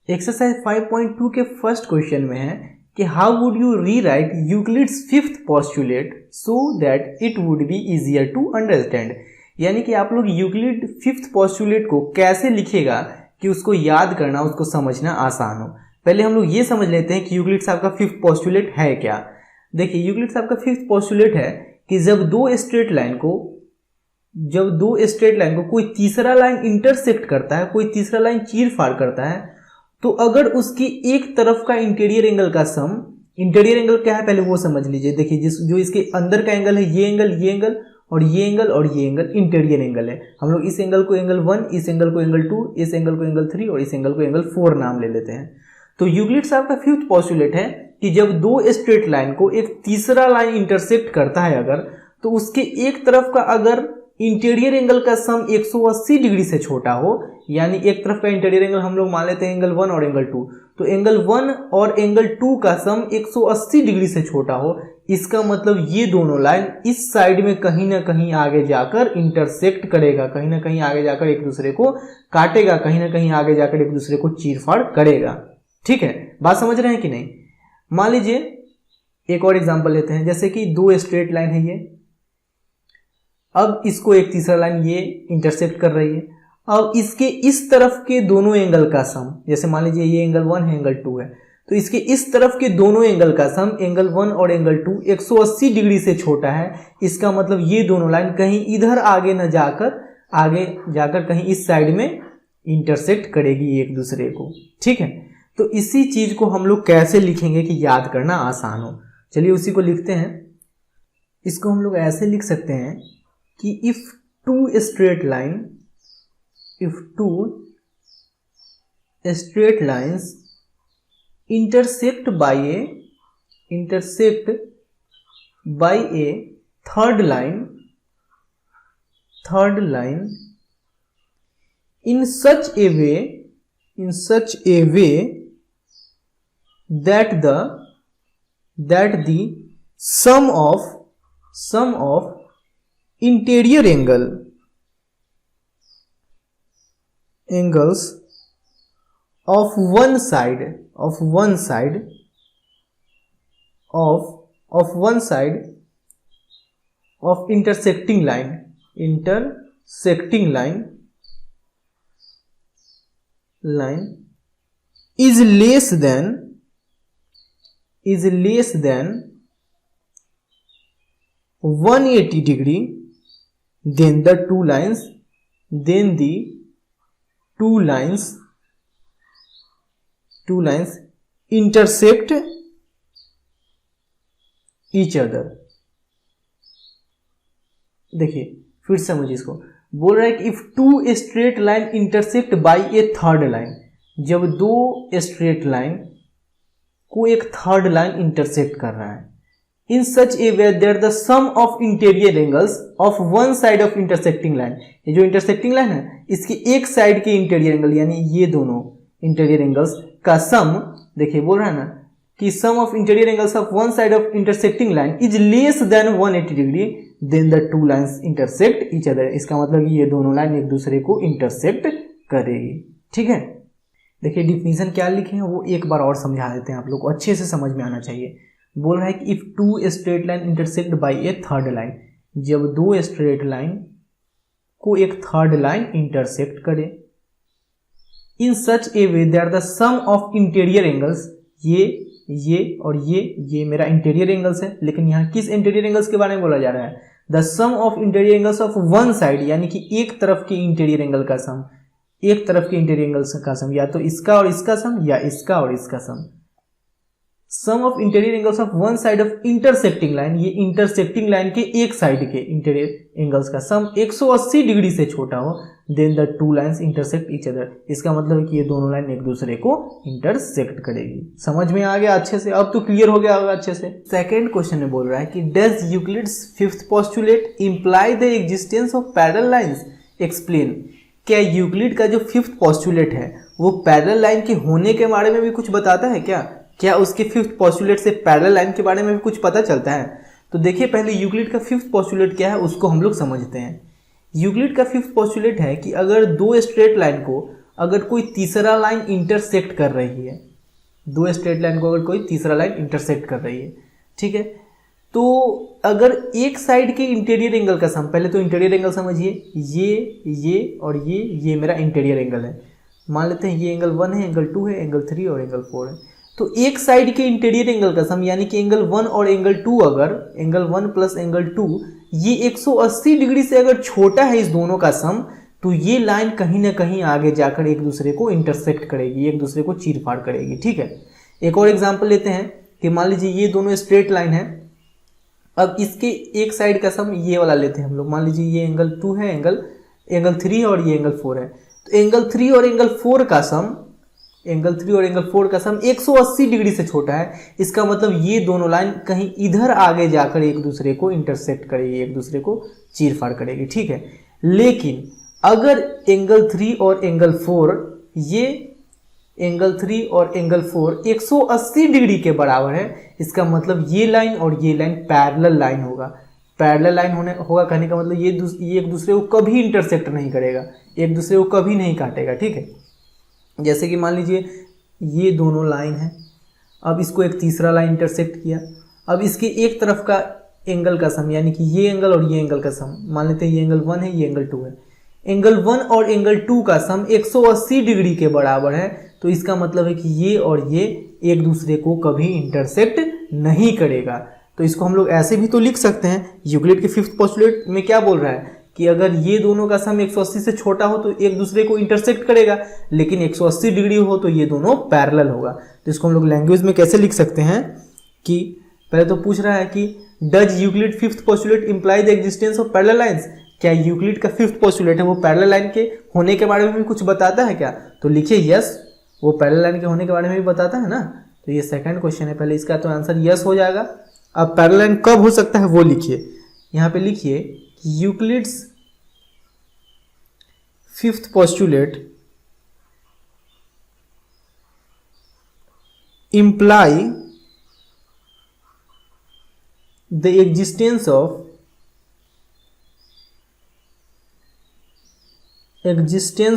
Exercise 5.2 के first question में है कि how would you rewrite Euclid's fifth postulate so that it would be easier to understand. यानी कि आप लोग यूक्लिड फिफ्थ पोस्टुलेट को कैसे लिखेगा कि उसको याद करना, उसको समझना आसान हो। पहले हम लोग ये समझ लेते हैं कि यूक्लिड साहब का फिफ्थ पोस्टुलेट है क्या। देखिए, यूक्लिड साहब का फिफ्थ पोस्टुलेट है कि जब दो स्ट्रेट लाइन को कोई तीसरा लाइन इंटरसेक्ट करता है, कोई तीसरा लाइन चीर फाड़ करता है, तो अगर उसकी एक तरफ का इंटीरियर एंगल का सम, इंटीरियर एंगल क्या है पहले वो समझ लीजिए। देखिए, जो इसके अंदर का एंगल है, ये एंगल और ये एंगल इंटीरियर एंगल है। हम लोग इस एंगल को एंगल 1, इस एंगल को एंगल 2, इस एंगल को एंगल 3 और इस एंगल को एंगल 4 नाम ले लेते हैं। तो यूक्लिड साहब का फिफ्थ पोस्टुलेट है कि जब दो स्ट्रेट लाइन को एक तीसरा लाइन इंटरसेक्ट करता है अगर, तो उसके एक तरफ का अगर इंटीरियर एंगल का सम 180 डिग्री से छोटा हो, यानी एक तरफ का इंटीरियर एंगल हम लोग मान लेते हैं एंगल 1 और एंगल 2, तो एंगल 1 और एंगल 2 का सम 180 डिग्री से छोटा हो, इसका मतलब ये दोनों लाइन इस साइड में कहीं ना कहीं आगे जाकर इंटरसेक्ट करेगा, कहीं ना कहीं आगे जाकर एक दूसरे को काटेगा, कहीं ना कहीं आगे जाकर एक दूसरे को चीरफाड़ करेगा। ठीक है, बात समझ रहे हैं कि नहीं। मान लीजिए एक और एग्जांपल लेते हैं, जैसे कि दो स्ट्रेट लाइन है ये, अब इसको एक तीसरा लाइन ये इंटरसेक्ट कर रही है। अब इसके इस तरफ के दोनों एंगल का सम, जैसे मान लीजिए ये एंगल 1 है, एंगल 2 है, तो इसके इस तरफ के दोनों एंगल का सम एंगल 1 और एंगल 2 180 डिग्री से छोटा है। इसका मतलब ये दोनों लाइन कहीं इधर आगे जाकर कहीं इस साइड में इंटरसेक्ट करेगी एक दूसरे को। ठीक है, तो इसी चीज को हम लोग कैसे लिखेंगे कि याद करना आसान हो। चलिए उसी को लिखते हैं। इसको हम लोग ऐसे लिख सकते हैं कि if two straight lines intersect by a third line in such a way that the sum of interior angles of one side of intersecting line is less than 180 degree, then the two lines intersect each other। देखिए फिर समझिए, इसको बोल रहा है कि if two straight line intersect by a third line, जब दो स्ट्रेट लाइन को एक थर्ड लाइन इंटरसेक्ट कर रहा है, in such a way that the sum of interior angles of one side of intersecting line, ये जो intersecting line है इसकी एक साइड के इंटीरियर एंगल यानी ये दोनों इंटीरियर एंगल्स का सम, देखिए बोल रहा है ना कि sum of interior angles of one side of intersecting line is less than 180 degree, then the two lines intersect each other। इसका मतलब ये दोनों लाइन एक दूसरे को इंटरसेक्ट करेगी। ठीक है, देखिए डिफिनीशन क्या लिखे हैं वो एक बार और समझा देते हैं, आप लोग को अच्छे से समझ में आना चाहिए। बोल रहा है कि if two straight line intersect by a third line, जब दो स्ट्रेट लाइन को एक थर्ड लाइन इंटरसेक्ट करे, in such a way that the sum of interior angles, ये और ये मेरा इंटीरियर एंगल्स है, लेकिन यहाँ किस इंटीरियर एंगल्स के बारे में बोला जा रहा है, the sum of interior angles of one side, यानी कि एक तरफ के इंटीरियर एंगल का सम, एक तरफ के इंटीरियर एंगल्स का सम, या तो इसका और इसका सम या इसका और इसका sum. Sum of interior angles of one side of intersecting line, ये इंटरसेक्टिंग लाइन के एक साइड के इंटीरियर एंगल्स का सम 180 डिग्री से छोटा हो, then the two lines intersect each other. इसका मतलब है कि ये दोनों लाइन एक दूसरे को इंटरसेक्ट करेगी। समझ में आ गया अच्छे से, अब तो क्लियर हो गया होगा अच्छे से। सेकंड क्वेश्चन में बोल रहा है कि does Euclid's fifth postulate imply the existence of parallel lines, explain. क्या यूक्लिड का जो फिफ्थ पोस्टुलेट है वो पैरेलल लाइन के होने के बारे में भी कुछ बताता है क्या उसके फिफ्थ पोस्टुलेट से पैरेलल लाइन के बारे में भी कुछ पता चलता है? तो देखिए पहले यूक्लिड का फिफ्थ पोस्टुलेट क्या है उसको हम लोग समझते हैं। यूक्लिड का फिफ्थ पोस्टुलेट है कि अगर दो स्ट्रेट लाइन को अगर कोई तीसरा लाइन इंटरसेक्ट कर रही है, दो स्ट्रेट लाइन को अगर कोई तीसरा लाइन इंटरसेक्ट कर रही है, ठीक है, तो अगर एक साइड के इंटीरियर एंगल का सम, पहले तो इंटीरियर एंगल समझिए, ये और ये मेरा इंटीरियर एंगल है। मान लेते हैं ये एंगल 1 है, एंगल 2 है, एंगल 3 और एंगल 4 है। तो एक साइड के इंटीरियर एंगल का सम यानी कि एंगल 1 और एंगल 2, अगर एंगल 1 प्लस एंगल 2 ये 180 डिग्री से अगर छोटा है इस दोनों का सम, तो ये लाइन कहीं ना कहीं आगे जाकर एक दूसरे को इंटरसेक्ट करेगी, एक दूसरे को चीर फाड़ करेगी, ठीक है। एक और एग्जांपल लेते हैं कि मान लीजिए ये दोनों स्ट्रेट लाइन है, अब इसके एक साइड का सम ये वाला लेते हैं हम लोग, मान लीजिए ये एंगल 2 है, एंगल 3 है और ये एंगल 4 है। तो एंगल 3 और एंगल 4 का सम, एंगल 3 और एंगल 4 का सम 180 डिग्री से छोटा है। इसका मतलब ये दोनों लाइन कहीं इधर आगे जाकर एक दूसरे को इंटरसेक्ट करेगी, एक दूसरे को चीर फाड़ करेगी, ठीक है। लेकिन अगर एंगल 3 और एंगल 4, ये एंगल 3 और एंगल 4 180 डिग्री के बराबर है, इसका मतलब ये लाइन और ये लाइन पैरेलल लाइन होगा। पैरेलल लाइन होगा कहने का मतलब ये एक दूसरे को कभी इंटरसेक्ट नहीं करेगा, एक दूसरे को कभी नहीं काटेगा, ठीक है। जैसे कि मान लीजिए ये दोनों लाइन है, अब इसको एक तीसरा लाइन इंटरसेक्ट किया, अब इसके एक तरफ का एंगल का सम यानी कि ये एंगल और ये एंगल का सम, मान लेते हैं ये एंगल 1 है, ये एंगल 2 है। एंगल 1 और एंगल 2 का सम 180 डिग्री के बराबर है, तो इसका मतलब है कि ये और ये एक दूसरे को कभी इंटरसेक्ट नहीं करेगा। तो इसको हम लोग ऐसे भी तो लिख सकते हैं, यूक्लिड के फिफ्थ पोस्टुलेट में क्या बोल रहा है कि अगर ये दोनों का सम 180 से छोटा हो तो एक दूसरे को इंटरसेक्ट करेगा, लेकिन 180 डिग्री हो तो ये दोनों पैरेलल होगा। तो इसको हम लोग लैंग्वेज में कैसे लिख सकते हैं कि पहले तो पूछ रहा है कि does Euclid fifth postulate imply the existence of parallel lines, क्या यूक्लिड का फिफ्थ पोस्टुलेट है वो पैरेलल लाइन के होने के बारे में भी कुछ बताता है क्या? तो लिखिए यस, वो पैरेलल लाइन के होने के बारे में भी बताता है ना। तो ये सेकंड क्वेश्चन है, पहले इसका तो आंसर यस हो जाएगा। अब पैरेलल लाइन कब हो सकता है वो लिखिए, यहाँ पे लिखिए Euclid's fifth postulate imply the existence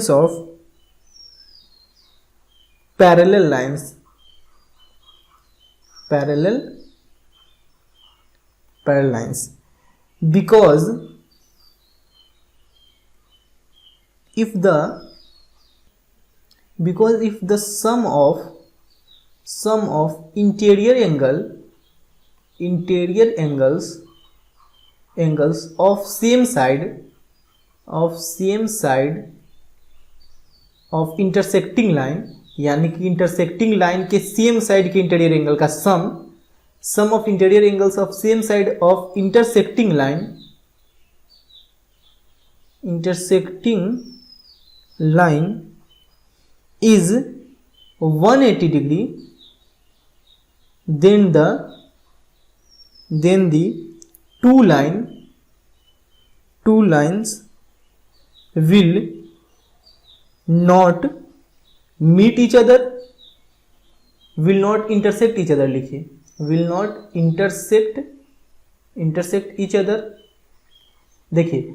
of parallel lines, because if the sum of interior angles of same side of intersecting line, यानी कि इंटरसेक्टिंग लाइन के सेम साइड के इंटीरियर एंगल का sum of interior angles of same side of intersecting line is 180 degree, then the two lines will not meet each other, will not intersect each other, लिखिए will not intersect each other। देखिए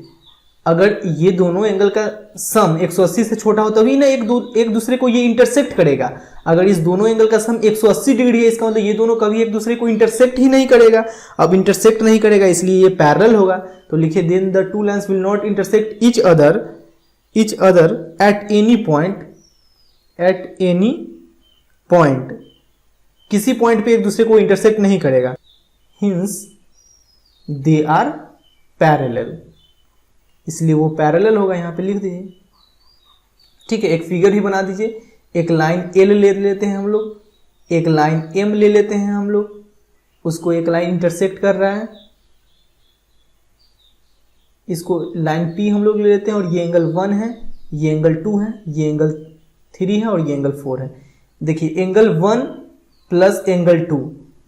अगर ये दोनों angle का सम 180 से छोटा हो तभी ना एक दूसरे को ये इंटरसेक्ट करेगा। अगर इस दोनों एंगल का सम 180 डिग्री है, इसका मतलब ये दोनों कभी एक दूसरे को इंटरसेक्ट ही नहीं करेगा। अब इंटरसेक्ट नहीं करेगा इसलिए ये पैरेलल होगा। तो लिखिए then the two lines will not intersect each other at any point, किसी पॉइंट पे एक दूसरे को इंटरसेक्ट नहीं करेगा। हिंस दे आर पैरेलल, इसलिए वो पैरेलल होगा। यहाँ पे लिख दीजिए, ठीक है। एक फिगर भी बना दीजिए, एक लाइन एल ले लेते हैं हम लोग, एक लाइन एम ले लेते हैं हम लोग, उसको एक लाइन इंटरसेक्ट कर रहा है, इसको लाइन पी हम लोग ले लेते हैं, और ये एंगल 1 है, ये एंगल 2 है, ये एंगल 3 है और ये एंगल 4 है। देखिए एंगल 1 प्लस एंगल 2,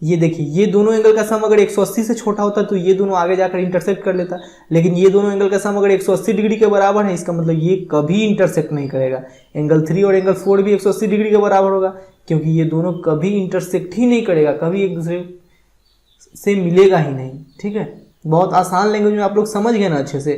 ये देखिए ये दोनों एंगल का सम अगर 180 से छोटा होता तो ये दोनों आगे जाकर इंटरसेक्ट कर लेता, लेकिन ये दोनों एंगल का सम अगर 180 डिग्री के बराबर है, इसका मतलब ये कभी इंटरसेक्ट नहीं करेगा। एंगल 3 और एंगल 4 भी 180 डिग्री के बराबर होगा, क्योंकि ये दोनों कभी इंटरसेक्ट ही नहीं करेगा, कभी एक दूसरे से मिलेगा ही नहीं, ठीक है। बहुत आसान लैंग्वेज में आप लोग समझ गए ना अच्छे से।